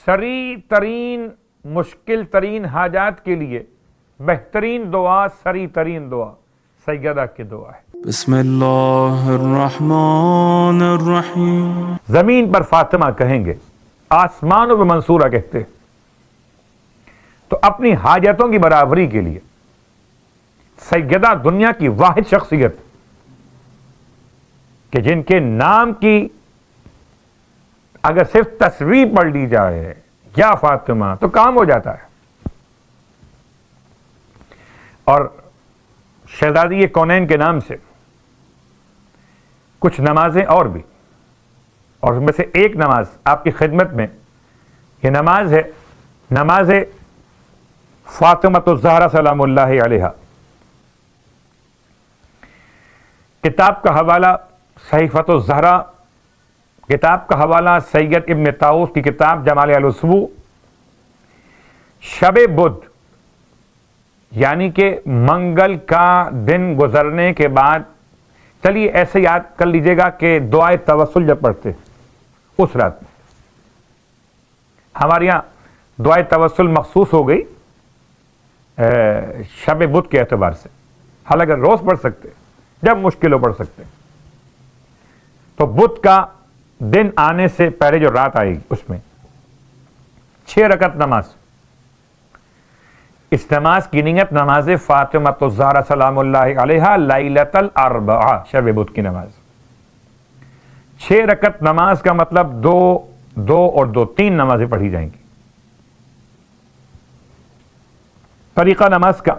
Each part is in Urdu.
سری ترین مشکل ترین حاجات کے لیے بہترین دعا سری ترین دعا سیدہ کی دعا ہے۔ بسم اللہ الرحمن الرحیم۔ زمین پر فاطمہ کہیں گے، آسمانوں پہ منصورہ کہتے ہیں، تو اپنی حاجتوں کی برابری کے لیے سیدہ دنیا کی واحد شخصیت کہ جن کے نام کی اگر صرف تصویر پڑھ لی جائے یا فاطمہ تو کام ہو جاتا ہے۔ اور شہزادی کونین کے نام سے کچھ نمازیں اور بھی، اور ان میں سے ایک نماز آپ کی خدمت میں یہ نماز ہے، نماز فاطمۃ الزہرا سلام اللہ علیہا۔ کتاب کا حوالہ صحیفۃ الزہرا، کتاب کا حوالہ سید ابن طاؤس کی کتاب جمال الاسبوع۔ شب بدھ یعنی کہ منگل کا دن گزرنے کے بعد، چلیے ایسے یاد کر لیجئے گا کہ دعائے توسل جب پڑھتے اس رات میں، ہمارے یہاں دعائے توسل مخصوص ہو گئی شب بدھ کے اعتبار سے، حالانکہ روز پڑھ سکتے جب مشکل ہو پڑھ سکتے، تو بدھ کا دن آنے سے پہلے جو رات آئے گی اس میں 6 رکعت نماز، اس نماز کی نیت نماز فاطمۃ الزہرا سلام اللہ علیہا لیلۃ الاربعاء، شب بدھ کی نماز۔ 6 رکعت نماز کا مطلب 2 اور 2 3 نمازیں پڑھی جائیں گی۔ طریقہ نماز کا،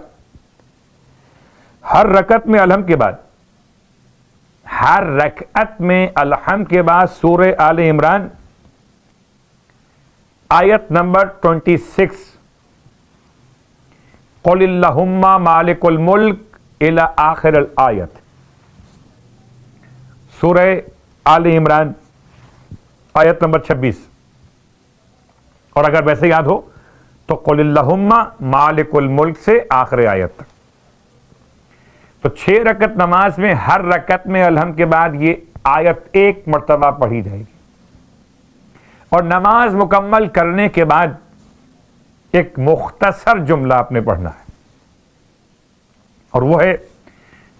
ہر رکعت میں الحمد کے بعد، ہر رکعت میں الحمد کے بعد سورہ آل عمران آیت نمبر 26 قل اللہم مالک الملک الی آخر الآیت، سورہ آل عمران آیت نمبر 26، اور اگر ویسے یاد ہو تو قل اللہم مالک الملک سے آخر آیت تک۔ تو 6 رکعت نماز میں ہر رکعت میں الحمد کے بعد یہ آیت 1 مرتبہ پڑھی جائے گی، اور نماز مکمل کرنے کے بعد ایک مختصر جملہ آپ نے پڑھنا ہے، اور وہ ہے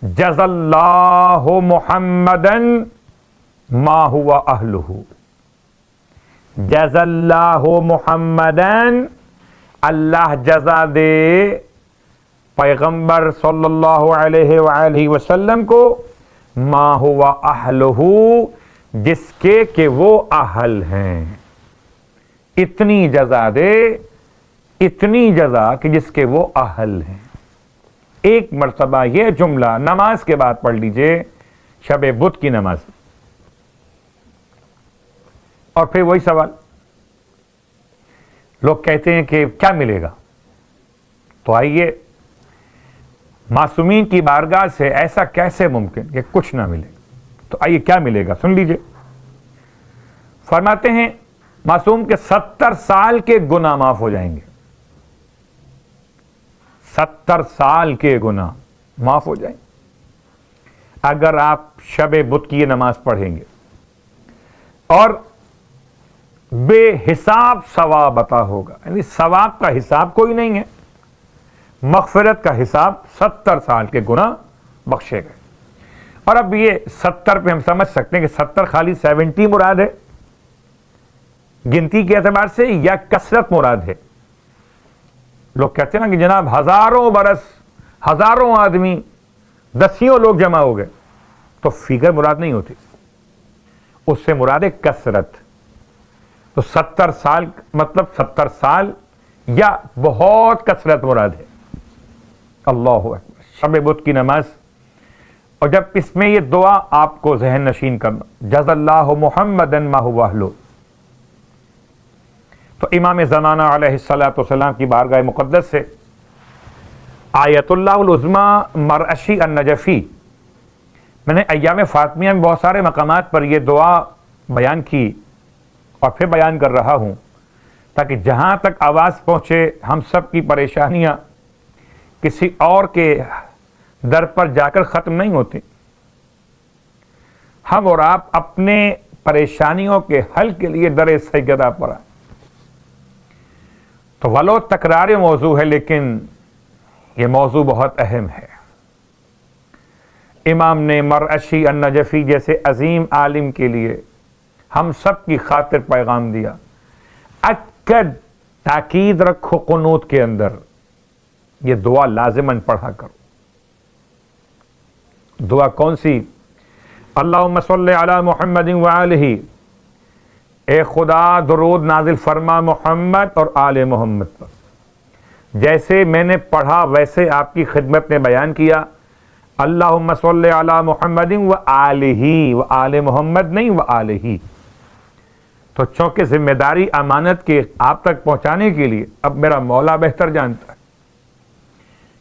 جزا اللہ محمدً ما ہوا اہلہ، جزا اللہ محمدً، اللہ جزا دے پیغمبر صلی اللہ علیہ وآلہ وسلم کو ما ہوا اہلہ، جس کے کہ وہ اہل ہیں، اتنی جزا دے، اتنی جزا کہ جس کے وہ اہل ہیں۔ 1 مرتبہ یہ جملہ نماز کے بعد پڑھ لیجئے شب بدھ کی نماز۔ اور پھر وہی سوال، لوگ کہتے ہیں کہ کیا ملے گا؟ تو آئیے، معصومین کی بارگاہ سے ایسا کیسے ممکن کہ کچھ نہ ملے؟ تو آئیے کیا ملے گا سن لیجئے۔ فرماتے ہیں معصوم کے 70 سال کے گناہ معاف ہو جائیں گے، 70 سال کے گناہ معاف ہو جائیں گے اگر آپ شب بدھ کی یہ نماز پڑھیں گے، اور بے حساب ثواب عطا ہوگا، یعنی ثواب کا حساب کوئی نہیں ہے، مغفرت کا حساب 70 سال کے گناہ بخشے گئے۔ اور اب یہ 70 پہ ہم سمجھ سکتے ہیں کہ 70 خالی 70 مراد ہے گنتی کے اعتبار سے، یا کثرت مراد ہے؟ لوگ کہتے ہیں نا کہ جناب ہزاروں برس، ہزاروں آدمی، دسیوں لوگ جمع ہو گئے، تو فگر مراد نہیں ہوتی، اس سے مراد ہے کثرت۔ تو 70 سال مطلب 70 سال یا بہت کثرت مراد ہے۔ اللہ اکبر، شب بدھ کی نماز، اور جب اس میں یہ دعا آپ کو ذہن نشین کرنا، جزا اللہ محمدً ما هو اہلہ، تو امام زمانہ علیہ الصلوۃ والسلام کی بارگاہ مقدس سے آیت اللہ العظمی مرعشی النجفی، میں نے ایام فاطمیہ میں بہت سارے مقامات پر یہ دعا بیان کی اور پھر بیان کر رہا ہوں، تاکہ جہاں تک آواز پہنچے ہم سب کی پریشانیاں کسی اور کے در پر جا کر ختم نہیں ہوتی، ہم اور آپ اپنے پریشانیوں کے حل کے لیے در سیدہ پر آئیں۔ تو ولو تکرار موضوع ہے لیکن یہ موضوع بہت اہم ہے. امام نے مرعشی النجفی جیسے عظیم عالم کے لیے ہم سب کی خاطر پیغام دیا. اکد تاکید رکھو قنوت کے اندر یہ دعا لازماً پڑھا کرو. دعا کون سی؟ اللہم صلی علی محمد وآلہ، اے خدا درود نازل فرما محمد اور آل محمد پر. جیسے میں نے پڑھا ویسے آپ کی خدمت میں بیان کیا. اللہم صلی علی محمد وآلہ، وآل محمد نہیں وآلہ. تو چونکہ ذمہ داری امانت کے آپ تک پہنچانے کے لیے اب میرا مولا بہتر جانتا ہے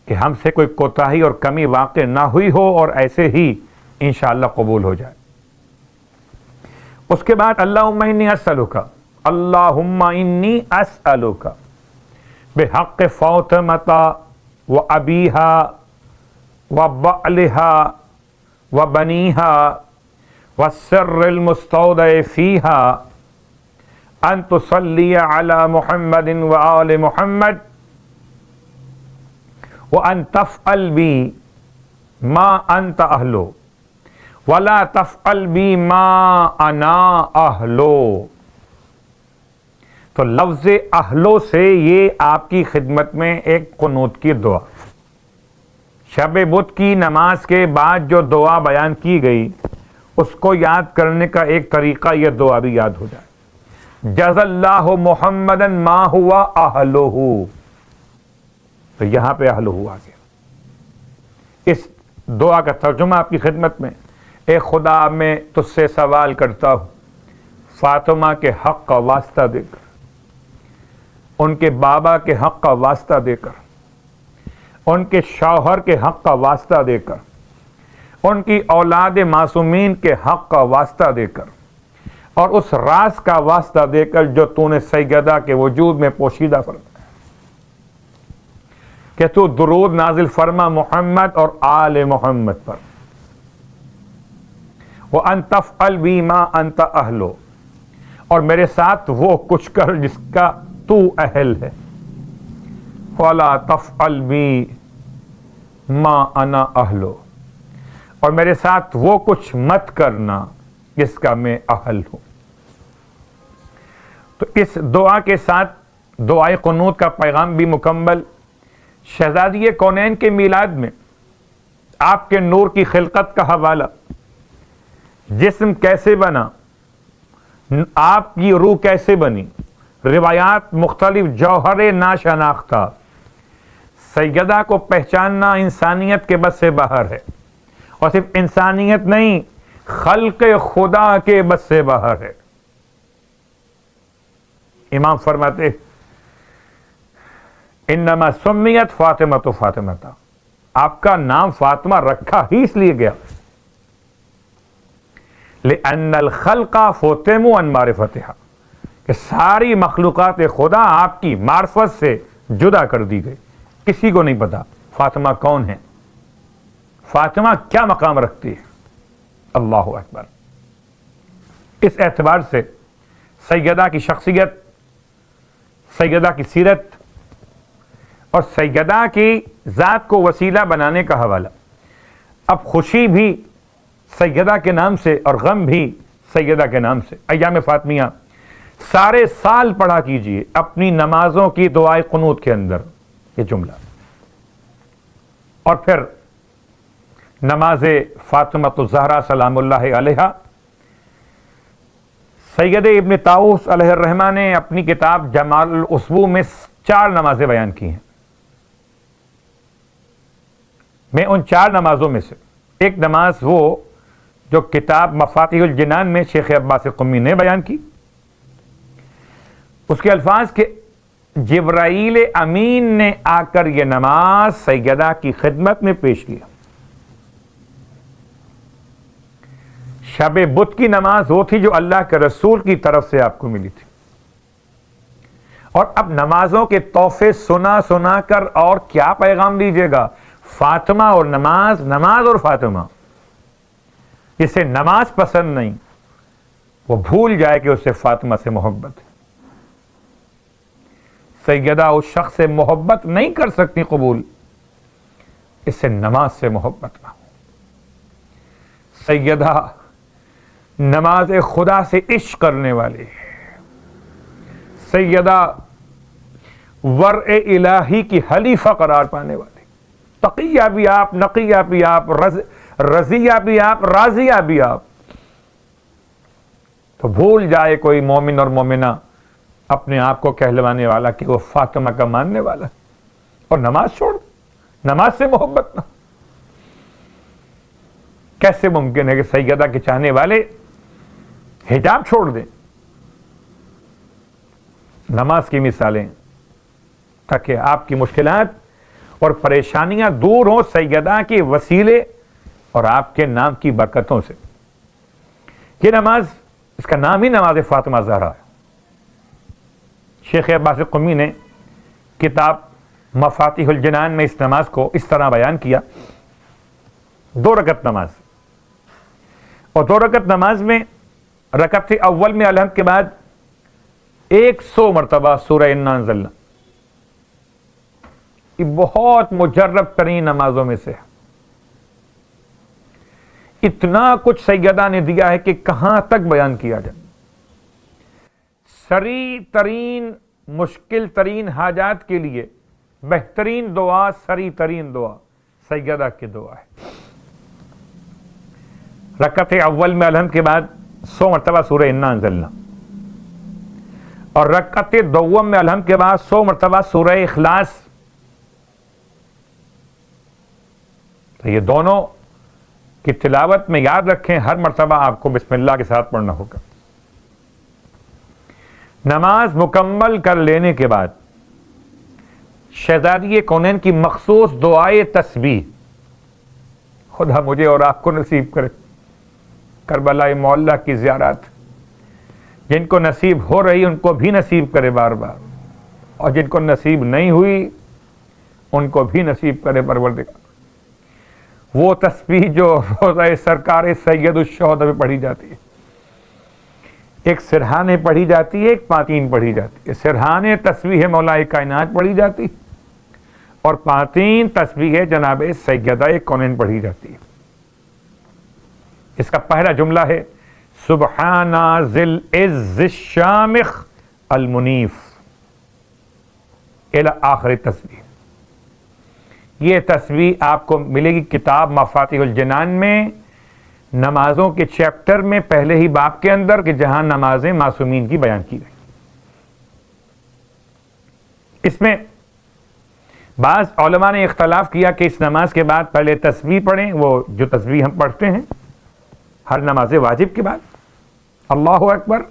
کہ ہم سے کوئی کوتاہی اور کمی واقع نہ ہوئی ہو اور ایسے ہی انشاءاللہ قبول ہو جائے. اس کے بعد اللہم انی اسألک، اللہم انی اسألک بحق فاطمۃ و ابیہا و بعلہا و بنیہا والسر المستودع فیہا ان تصلی علی محمد و آل محمد وان تفعل بی ما انت اہلو ولا تفعل بی ما انا اہلو. تو لفظ اہلو سے یہ آپ کی خدمت میں ایک قنوت کی دعا. شب بدھ کی نماز کے بعد جو دعا بیان کی گئی اس کو یاد کرنے کا ایک طریقہ یہ دعا بھی یاد ہو جائے. جزا اللہ محمدًا ما ہوا اہلہ، تو یہاں پہ اہلہ آ گیا. اس دعا کا ترجمہ آپ کی خدمت میں، اے خدا میں تجھ سے سوال کرتا ہوں فاطمہ کے حق کا واسطہ دے کر، ان کے بابا کے حق کا واسطہ دے کر، ان کے شوہر کے حق کا واسطہ دے کر، ان کی اولاد معصومین کے حق کا واسطہ دے کر، اور اس راز کا واسطہ دے کر جو تو نے سیدہ کے وجود میں پوشیدہ فرمایا کہ تو درود نازل فرما محمد اور آل محمد پر. وَأَن تَفْعَلْ بِي مَا أَنْتَ أَهْلُ، اور میرے ساتھ وہ کچھ کر جس کا تو اہل ہے. وَلَا تَفْعَلْ بِي مَا أَنَا أَهْلُ، اور میرے ساتھ وہ کچھ مت کرنا جس کا میں اہل ہوں. تو اس دعا کے ساتھ دعائے قنوت کا پیغام بھی مکمل. شہزادی کونین کے میلاد میں آپ کے نور کی خلقت کا حوالہ، جسم کیسے بنا، آپ کی روح کیسے بنی، روایات مختلف، جوہر ناشناختہ. سیدہ کو پہچاننا انسانیت کے بس سے باہر ہے، اور صرف انسانیت نہیں، خلق خدا کے بس سے باہر ہے. امام فرماتے انما سمیت فاطمہ تو فاطمہ تھا، آپ کا نام فاطمہ رکھا ہی اس لیے گیا لأن الخلق فوتموا عن معرفتها، کہ ساری مخلوقات خدا آپ کی معرفت سے جدا کر دی گئی. کسی کو نہیں پتا فاطمہ کون ہے، فاطمہ کیا مقام رکھتی ہے. اللہ اکبر. اس اعتبار سے سیدہ کی شخصیت، سیدہ کی سیرت اور سیدہ کی ذات کو وسیلہ بنانے کا حوالہ. اب خوشی بھی سیدہ کے نام سے اور غم بھی سیدہ کے نام سے. ایام فاطمیہ سارے سال پڑھا کیجئے اپنی نمازوں کی دعائے قنوت کے اندر یہ جملہ. اور پھر نماز فاطمۃ الزہرا سلام اللہ علیہا، سید ابن طاؤس علیہ الرحمہ نے اپنی کتاب جمال الاسبوع میں 4 نمازیں بیان کی ہیں. میں ان 4 نمازوں میں سے ایک نماز وہ جو کتاب مفاتیح الجنان میں شیخ عباس قمی نے بیان کی، اس کے الفاظ کے جبرائیل امین نے آ کر یہ نماز سیدہ کی خدمت میں پیش کیا. شب بدھ کی نماز وہ تھی جو اللہ کے رسول کی طرف سے آپ کو ملی تھی. اور اب نمازوں کے تحفے سنا سنا کر اور کیا پیغام دیجیے گا. فاطمہ اور نماز، نماز اور فاطمہ. جسے نماز پسند نہیں وہ بھول جائے کہ اسے فاطمہ سے محبت ہے. سیدہ اس شخص سے محبت نہیں کر سکتی قبول، اس سے نماز سے محبت نہ ہو۔ سیدہ نماز خدا سے عشق کرنے والی، سیدہ ورع الہی کی حلیفہ قرار پانے والی، تقیہ بھی آپ، نقیہ بھی آپ، رضیہ بھی آپ، راضیہ بھی آپ۔ تو بھول جائے کوئی مومن اور مومنہ اپنے آپ کو کہلوانے والا کہ وہ فاطمہ کا ماننے والا، اور نماز چھوڑ، نماز سے محبت نہ۔ کیسے ممکن ہے کہ سیدہ کے چاہنے والے حجاب چھوڑ دیں؟ نماز کی مثالیں تاکہ آپ کی مشکلات اور پریشانیاں دور ہوں سیدہ کے وسیلے اور آپ کے نام کی برکتوں سے۔ یہ نماز، اس کا نام ہی نماز فاطمہ زہرا ہے۔ شیخ عباس قمی نے کتاب مفاتیح الجنان میں اس نماز کو اس طرح بیان کیا: 2 رکعت نماز، اور 2 رکعت نماز میں رکعت اول میں الحمد کے بعد 100 مرتبہ سورہ انا انزلنا۔ یہ بہت مجرب ترین نمازوں میں سے ہے۔ اتنا کچھ سیدہ نے دیا ہے کہ کہاں تک بیان کیا جائے۔ سری ترین، مشکل ترین حاجات کے لیے بہترین دعا، سری ترین دعا سیدہ کی دعا ہے۔ رکعت اول میں الحمد کے بعد 100 مرتبہ سورہ انا انزلنا، اور رکعت دوم میں الحمد کے بعد 100 مرتبہ سورہ اخلاص۔ تو یہ دونوں کی تلاوت میں یاد رکھیں، ہر مرتبہ آپ کو بسم اللہ کے ساتھ پڑھنا ہوگا۔ نماز مکمل کر لینے کے بعد شہزادی کونین کی مخصوص دعائے تسبیح، خدا مجھے اور آپ کو نصیب کرے کربلا معلیٰ کی زیارت، جن کو نصیب ہو رہی ان کو بھی نصیب کرے بار بار، اور جن کو نصیب نہیں ہوئی ان کو بھی نصیب کرے پروردگار۔ وہ تسبیح جو روزہ سرکار سید الشہداء میں پڑھی جاتی ہے، ایک سرحانے پڑھی جاتی ہے، ایک پانتین پڑھی جاتی ہے۔ سرحانے تسبیح مولا کائنات پڑھی جاتی، اور پانتین تسبیح جناب سیدہ کونین پڑھی جاتی ہے۔ اس کا پہلا جملہ ہے سبحان ذی العز الشامخ المنیف الی آخر تسبیح۔ یہ تسبیح آپ کو ملے گی کتاب مفاتیح الجنان میں، نمازوں کے چیپٹر میں پہلے ہی باب کے اندر، کہ جہاں نمازیں معصومین کی بیان کی گئی۔ اس میں بعض علماء نے اختلاف کیا کہ اس نماز کے بعد پہلے تسبیح پڑھیں، وہ جو تسبیح ہم پڑھتے ہیں ہر نماز واجب کے بعد، اللہ اکبر،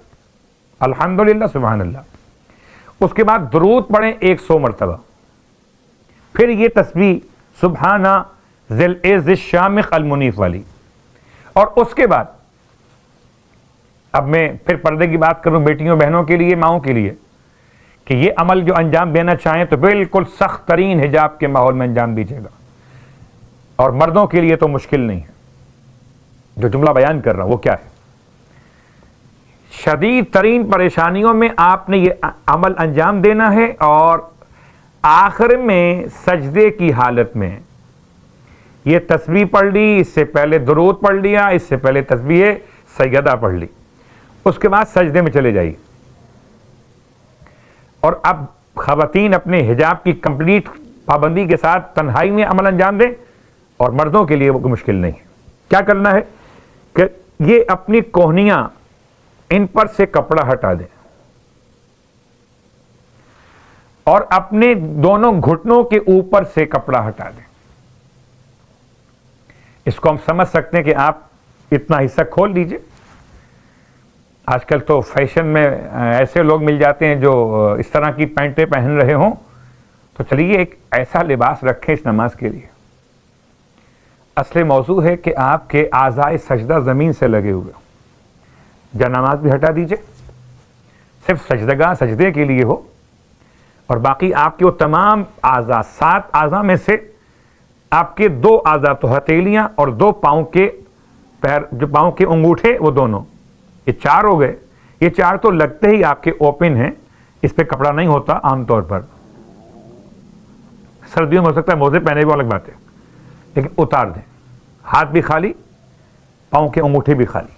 الحمدللہ، سبحان اللہ، اس کے بعد درود پڑھیں 100 مرتبہ، پھر یہ تسبیح سبحان ذی العز الشامخ المنیف والی، اور اس کے بعد اب میں پھر پردے کی بات کروں بیٹیوں بہنوں کے لیے، ماؤں کے لیے، کہ یہ عمل جو انجام دینا چاہیں تو بالکل سخت ترین حجاب کے ماحول میں انجام دیجیے گا، اور مردوں کے لیے تو مشکل نہیں ہے۔ جو جملہ بیان کر رہا ہوں وہ کیا ہے؟ شدید ترین پریشانیوں میں آپ نے یہ عمل انجام دینا ہے، اور آخر میں سجدے کی حالت میں یہ تسبیح پڑھ لی، اس سے پہلے درود پڑھ لیا، اس سے پہلے تسبیح سیدہ پڑھ لی، اس کے بعد سجدے میں چلے جائیے۔ اور اب خواتین اپنے حجاب کی کمپلیٹ پابندی کے ساتھ تنہائی میں عمل انجام دیں، اور مردوں کے لیے وہ کوئی مشکل نہیں ہے۔ کیا کرنا ہے کہ یہ اپنی کوہنیاں ان پر سے کپڑا ہٹا دیں، اور اپنے دونوں گھٹنوں کے اوپر سے کپڑا ہٹا دیں۔ اس کو ہم سمجھ سکتے ہیں کہ آپ اتنا حصہ کھول دیجئے۔ آج کل تو فیشن میں ایسے لوگ مل جاتے ہیں جو اس طرح کی پینٹیں پہن رہے ہوں، تو چلیے ایک ایسا لباس رکھیں اس نماز کے لیے۔ اصل موضوع ہے کہ آپ کے اعضائے سجدہ زمین سے لگے ہوئے ہوں۔ جانماز بھی ہٹا دیجئے، صرف سجدگاہ سجدے کے لیے ہو، اور باقی آپ کے وہ تمام اعضاء، 7 اعضاء میں سے آپ کے 2 اعضاء تو ہتھیلیاں اور 2 پاؤں کے پیر، جو پاؤں کے انگوٹھے وہ دونوں، یہ 4 ہو گئے۔ یہ 4 تو لگتے ہی آپ کے اوپن ہیں، اس پہ کپڑا نہیں ہوتا عام طور پر، سردیوں میں ہو سکتا ہے موزے پہنے وہ الگ بات ہے، لیکن اتار دیں، ہاتھ بھی خالی، پاؤں کے انگوٹھے بھی خالی،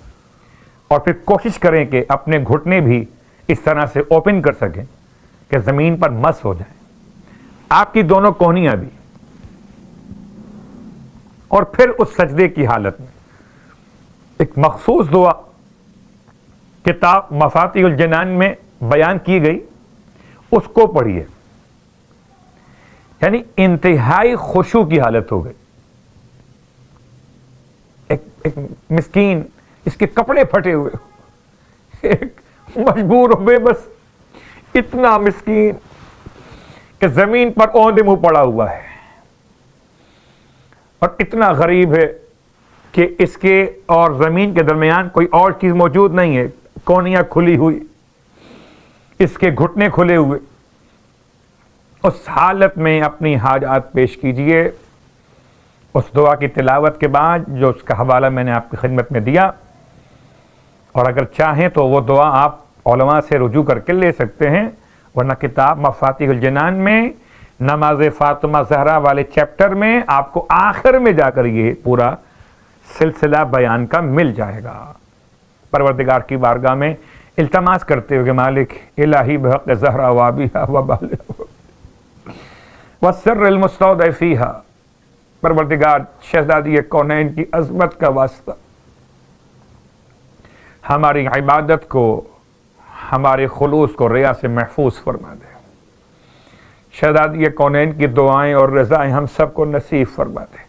اور پھر کوشش کریں کہ اپنے گھٹنے بھی اس طرح سے اوپن کر سکیں کہ زمین پر مس ہو جائیں، آپ کی دونوں کونیاں بھی، اور پھر اس سجدے کی حالت میں ایک مخصوص دعا کتاب مفاتیح الجنان میں بیان کی گئی، اس کو پڑھیے، یعنی انتہائی خشوع کی حالت ہو گئی، ایک مسکین، اس کے کپڑے پھٹے ہوئے، ایک مجبور ہو بے بس، اتنا مسکین کہ زمین پر اوندے منہ پڑا ہوا ہے، اور اتنا غریب ہے کہ اس کے اور زمین کے درمیان کوئی اور چیز موجود نہیں ہے، کونیاں کھلی ہوئی، اس کے گھٹنے کھلے ہوئے، اس حالت میں اپنی حاجات پیش کیجئے۔ اس دعا کی تلاوت کے بعد جو اس کا حوالہ میں نے آپ کی خدمت میں دیا، اور اگر چاہیں تو وہ دعا آپ علماء سے رجوع کر کے لے سکتے ہیں، ورنہ کتاب مفاتیح الجنان میں نماز فاطمہ زہرا والے چیپٹر میں آپ کو آخر میں جا کر یہ پورا سلسلہ بیان کا مل جائے گا۔ پروردگار کی بارگاہ میں التماس کرتے ہوئے کہ مالک الہی بحق زہرا وابیہا وبالغ والسر المستودع فیہا، پروردگار شہزادی کونین کی عظمت کا واسطہ ہماری عبادت کو، ہمارے خلوص کو ریا سے محفوظ فرما دے، شہزادی کونین کی دعائیں اور رضائیں ہم سب کو نصیب فرما دے۔